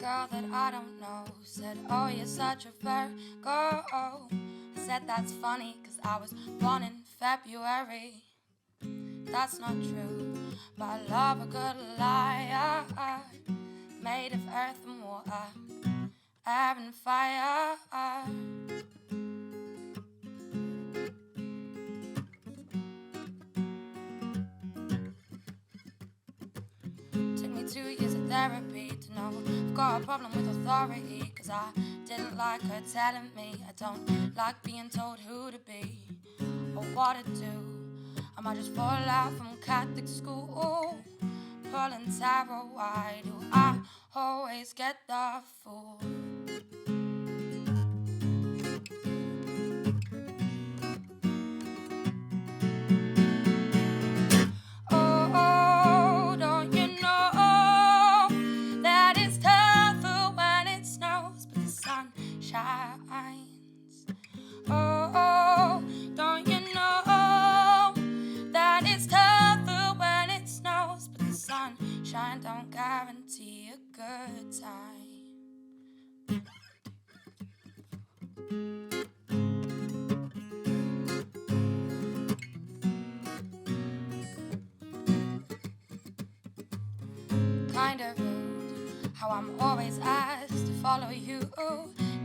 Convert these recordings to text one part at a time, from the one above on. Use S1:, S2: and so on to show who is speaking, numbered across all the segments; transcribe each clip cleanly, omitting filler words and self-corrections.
S1: girl that I don't know said, oh, you're such a Virgo. I said that's funny, cause I was born in February. That's not true, but I love a good lie. Made of earth and water, air and fire. Took me 2 years of therapy to know I've got a problem with authority, cause I didn't like her telling me I don't like being told who to be or what to do. I might just fall out from Catholic school, pulling tarot. Why do I always get the fool? Oh, don't you know that it's tougher when it snows, but the sun shines? Oh, don't you know that it's tougher when it snows, but the sunshine don't guarantee a good time. Kind of rude how I'm always asked to follow you,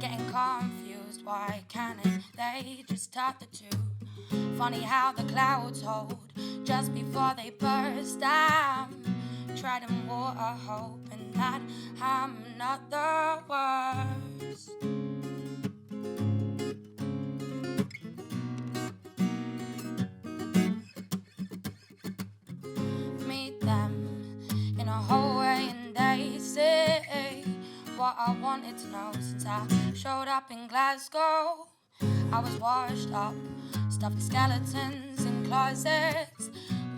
S1: getting confused. Why can't they just start the two? Funny how the clouds hold just before they burst. I'm treading water, hoping that I'm not the worst. Meet them in a hallway and they say what I wanted to know since I showed up in Glasgow. I was washed up, stuffed skeletons in closets.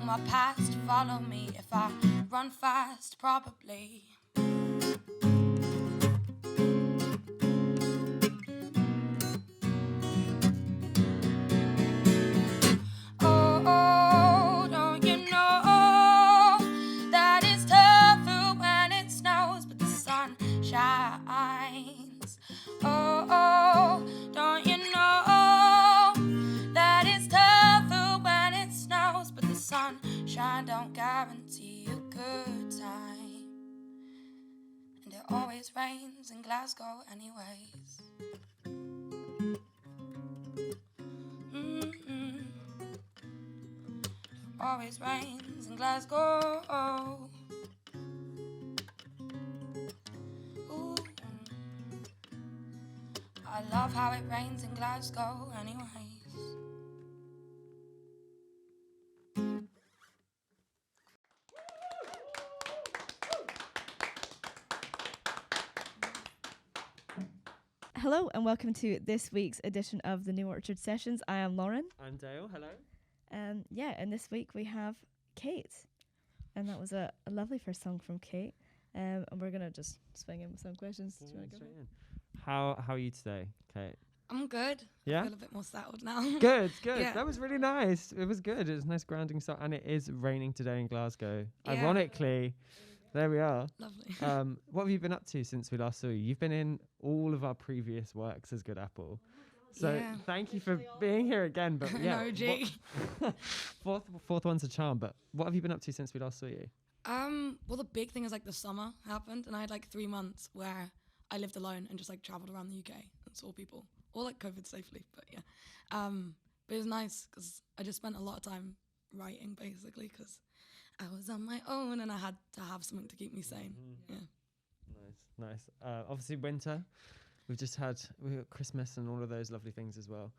S1: My past follow me if I run fast, probably. Oh, don't you know that it's tougher when it snows, but the sun shines? Oh, don't you know that it's tougher when it snows, but the sunshine don't guarantee a good time. And it always rains in Glasgow anyways. Always rains in Glasgow. Ooh. I love how it rains in Glasgow anyways.
S2: Hello and welcome to this week's edition of the New Orchard Sessions. I am Lauren.
S3: I'm Dale, hello.
S2: And this week we have Kate. And that was a lovely first song from Kate. And we're going to just swing in with some questions. Do you wanna go?
S3: How are you today, Kate?
S1: I'm good.
S3: Yeah?
S1: I feel a bit more settled now.
S3: Good.
S1: Yeah.
S3: That was really nice. It was good. It was a nice grounding song. And it is raining today in Glasgow.
S1: Yeah.
S3: Ironically, there we are.
S1: Lovely.
S3: What have you been up to since we last saw you? You've been in all of our previous works as Good Apple. So
S1: Yeah.
S3: thank you for being here again. But yeah,
S1: No, G.
S3: fourth one's a charm. But what have you been up to since we last saw you?
S1: Well, the big thing is like the summer happened, and I had like 3 months where I lived alone and just like traveled around the UK and saw people, all like COVID safely. But yeah, but it was nice because I just spent a lot of time writing basically because I was on my own and I had to have something to keep me sane. Yeah.
S3: Nice. Obviously winter. We've got Christmas and all of those lovely things as well.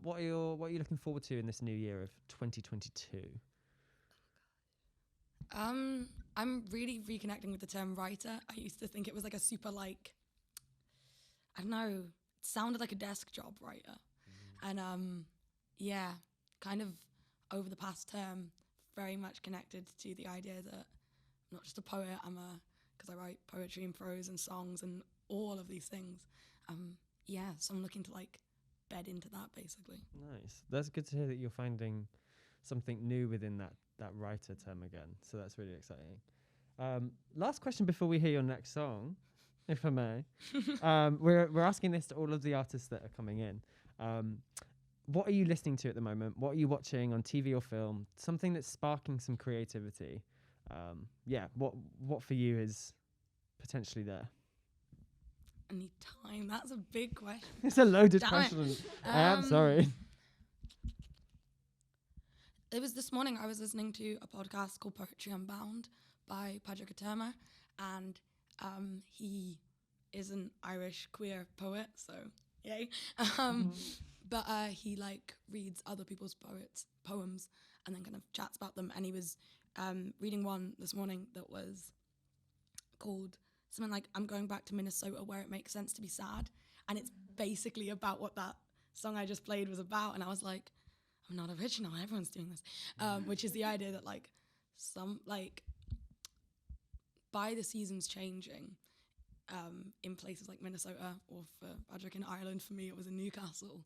S3: What are you looking forward to in this new year of 2022?
S1: I'm really reconnecting with the term writer. I used to think it was like a super like, I don't know, it sounded like a desk job writer. And yeah, kind of over the past term, very much connected to the idea that I'm not just a poet, because I write poetry and prose and songs and all of these things. Yeah, so I'm looking to like bed into that basically.
S3: Nice. That's good to hear that you're finding something new within that writer term again. So that's really exciting. Last question before we hear your next song. if I may. We're asking this to all of the artists that are coming in. What are you listening to at the moment? What are you watching on TV or film? Something that's sparking some creativity. What for you is potentially there?
S1: I need time. That's a big question.
S3: It's a loaded
S1: Damn it.
S3: question. I am sorry.
S1: It was this morning I was listening to a podcast called Poetry Unbound by Padraig Terma, and he is an Irish queer poet, so yay. But he like reads other people's poems and then kind of chats about them, and he was reading one this morning that was called something like "I'm going back to Minnesota where it makes sense to be sad," and it's basically about what that song I just played was about. And I was like, I'm not original, everyone's doing this, which is the idea that like by the seasons changing in places like Minnesota, or for Padraig in Ireland, for me it was in Newcastle,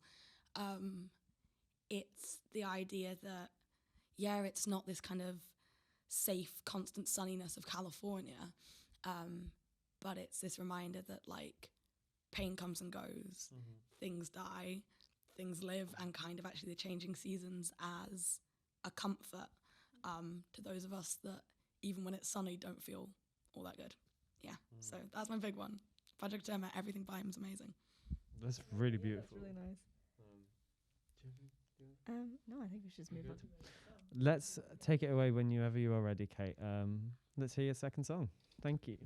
S1: it's the idea that it's not this kind of safe constant sunniness of California, but it's this reminder that like pain comes and goes, things die, things live, and kind of actually the changing seasons as a comfort to those of us that even when it's sunny don't feel all that good. So that's my big one. Padraig Terma, everything by him is amazing.
S3: That's really beautiful.
S2: That's really nice. No, I think we should just move on.
S3: Let's take it away whenever you are ready, Kate. Let's hear your second song. Thank you.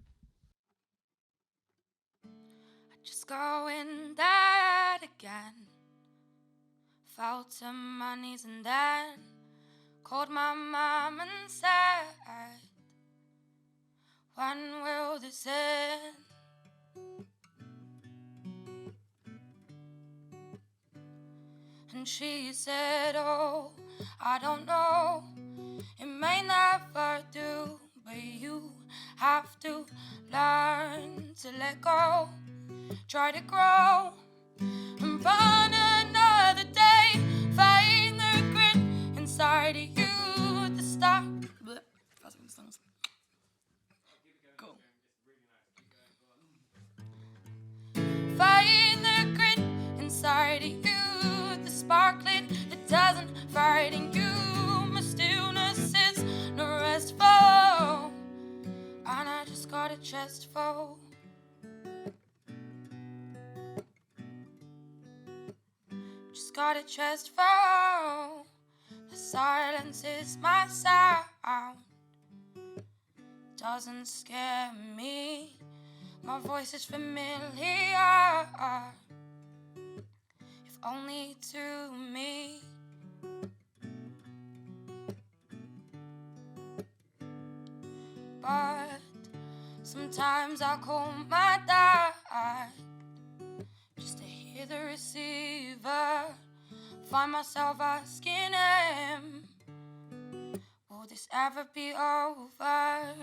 S1: I just go in that again. Fell to my knees and then called my mom and said, when will this end? And she said, oh, I don't know, it may never do, but you have to learn to let go, try to grow, and run another day, find the grit inside of you, the start. Cool. Find the grit inside of you, the sparkling that doesn't frighten you. My stillness is no restful, and I just got a chest full. Just got a chest full. The silence is my sound. Doesn't scare me. My voice is familiar, if only to me. But sometimes I call my dad just to hear the receiver. Find myself asking him, will this ever be over?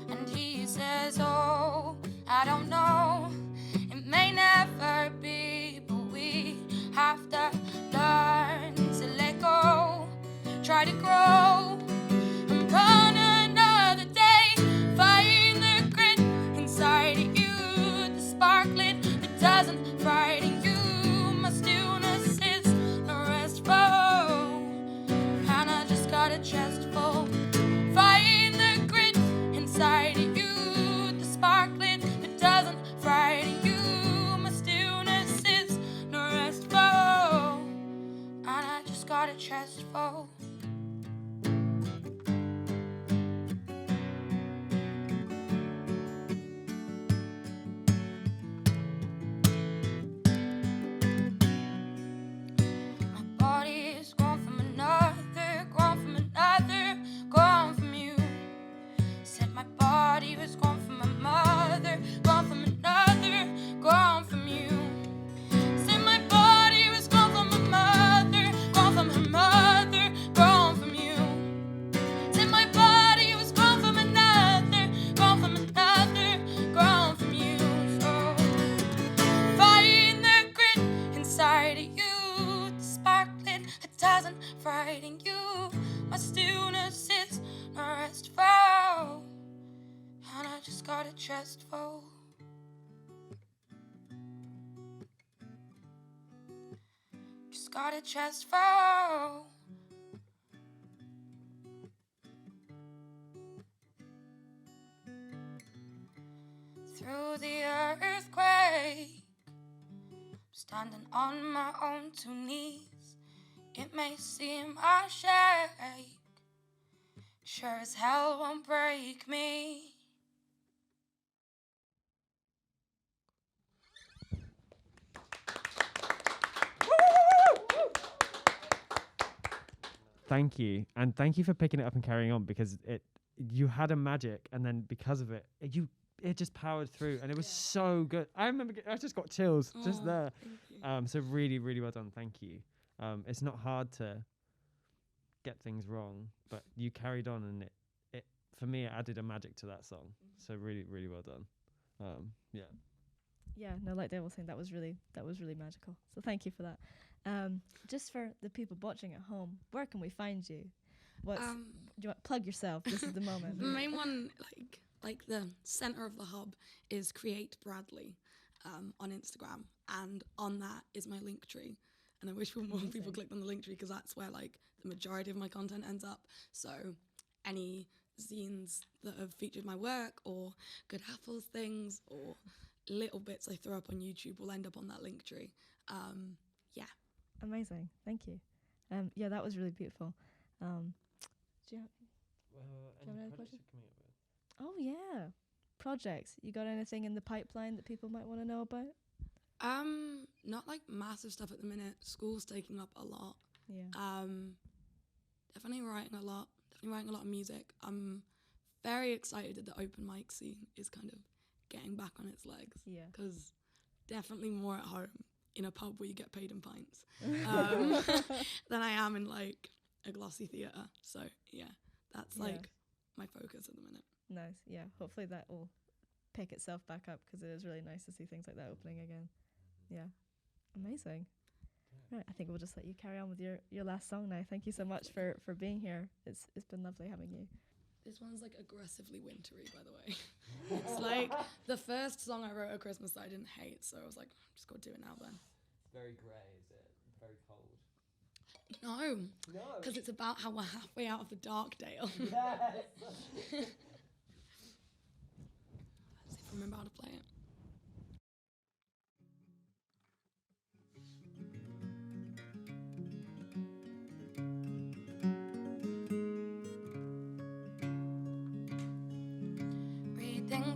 S1: And he says, oh, I don't know, it may never be, but we have to learn to let go, try to grow, and run another day, find the grit inside of you, the sparkling that doesn't frighten you. My stillness is no restful, and I just got a chest full. Find the grit inside of you, the sparkling that doesn't frighten you. My stillness is no restful, and I just got a chest full. chestful. Just got a chest full. Through the earthquake, standing on my own two knees. It may seem I shake, sure as hell won't break me.
S3: Thank you, and thank you for picking it up and carrying on, because you had a magic, and then because of it, it just powered through, and it was so good. I remember I just got chills just there. So really, really well done. Thank you. It's not hard to get things wrong, but you carried on, and it for me it added a magic to that song. So really, really well done.
S2: Yeah, no, like Dave was saying, that was really magical. So thank you for that. Just for the people watching at home, where can we find you? Do you want plug yourself? This is the moment.
S1: The main one, like the center of the hub, is Create Bradley on Instagram, and on that is my link tree. And I wish more people clicked on the link tree, because that's where like the majority of my content ends up. So any zines that have featured my work, or Good Apples things, or little bits I throw up on YouTube will end up on that link tree. Yeah.
S2: Amazing. Thank you. Yeah, that was really beautiful. Do you have another question? Oh yeah, projects. You got anything in the pipeline that people might want to know about?
S1: Not like massive stuff at the minute. School's taking up a lot.
S2: Yeah.
S1: Definitely writing a lot. Definitely writing a lot of music. I'm very excited that the open mic scene is kind of getting back on its legs.
S2: Yeah.
S1: Because definitely more at home in a pub where you get paid in pints than I am in like a glossy theatre. So yeah, that's like my focus at the minute.
S2: Nice. Yeah. Hopefully that will pick itself back up, because it is really nice to see things like that opening again. Yeah. Amazing. Right. I think we'll just let you carry on with your last song now. Thank you so much for being here. It's been lovely having you.
S1: This one's like aggressively wintry, by the way. It's like the first song I wrote at Christmas that I didn't hate, so I was like, just gotta do it now then.
S3: It's very grey, is it? Very cold.
S1: No, because it's about how we're halfway out of the dark dale.
S3: Yes.
S1: Let's see if I remember how to play it.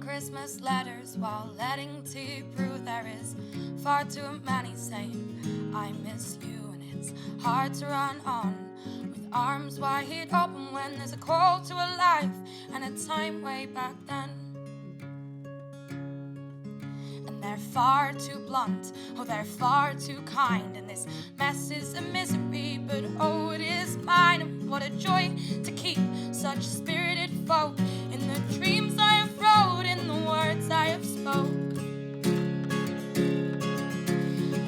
S1: Christmas letters while letting tea brew. There is far too many saying I miss you, and it's hard to run on with arms wide open when there's a call to a life and a time way back then. And they're far too blunt, oh they're far too kind, and this mess is a misery, but oh it is mine. And what a joy to keep such spirited folk in the dreams I have wrote, in the words I have spoke.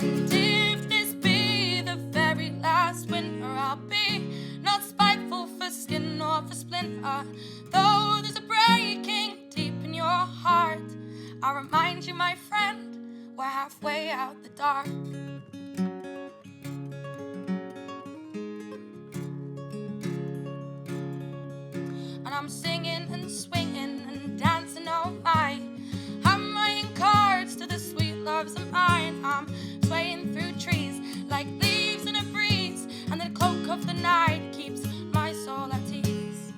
S1: And if this be the very last winter, I'll be not spiteful for skin or for splinter. Though there's a breaking deep in your heart, I'll remind you, my friend, we're halfway out the dark. And I'm singing and swinging and dancing all night. I'm writing cards to the sweet loves of mine. I'm swaying through trees like leaves in a breeze, and the cloak of the night keeps my soul at ease.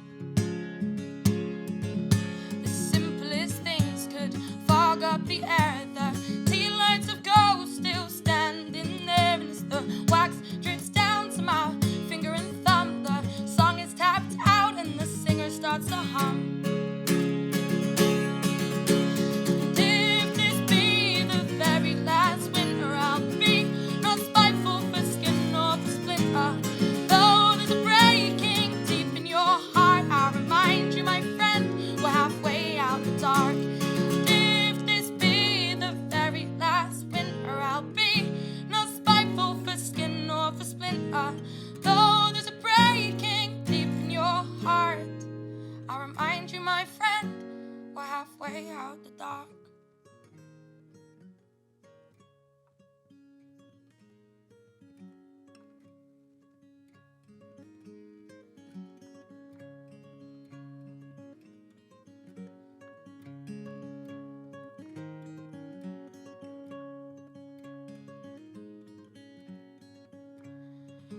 S1: The simplest things could fog up the air. The tea lights of gold still standing there, and as the wax drips down to my finger and thumb, the song is tapped out and the singer starts to hum. And if this be the very last winter, I'll be not spiteful for skin or for splinter. Though there's a breaking deep in your heart, I'll remind you, my friend, we're halfway out the dark. And if this be the dark.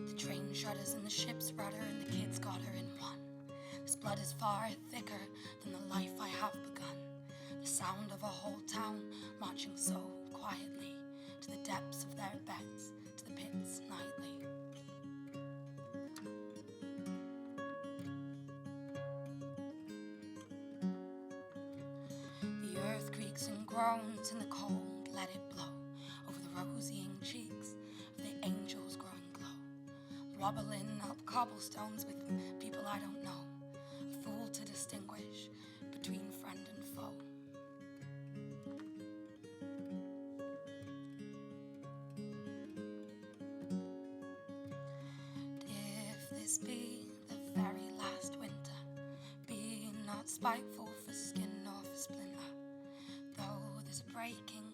S1: The train shudders and the ship's rudder and the kids got her in one. This blood is far thicker than the life I have begun. The sound of a whole town marching so quietly to the depths of their beds, to the pits nightly. The earth creaks and groans in the cold, let it blow over the rosy-ing cheeks of the angels growing glow. Wobbling up cobblestones with people I don't know, a fool to distinguish between friend and foe. If this be the very last winter, be not spiteful for skin nor for splinter. Though there's a breaking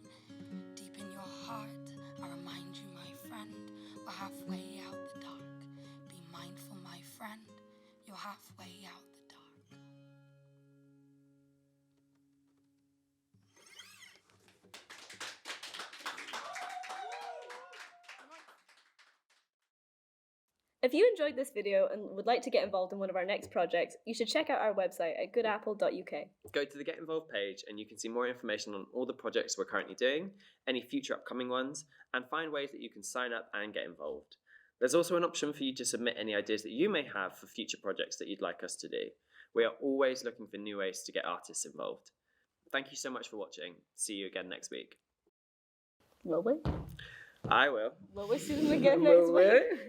S1: deep in your heart, I remind you, my friend, we're halfway out the dark. Be mindful, my friend, you're halfway out the dark.
S2: If you enjoyed this video and would like to get involved in one of our next projects, you should check out our website at goodapple.uk.
S4: Go to the Get Involved page and you can see more information on all the projects we're currently doing, any future upcoming ones, and find ways that you can sign up and get involved. There's also an option for you to submit any ideas that you may have for future projects that you'd like us to do. We are always looking for new ways to get artists involved. Thank you so much for watching. See you again next week.
S2: Will we?
S4: I will.
S2: Will we see them again
S4: Will
S2: next week?
S4: we?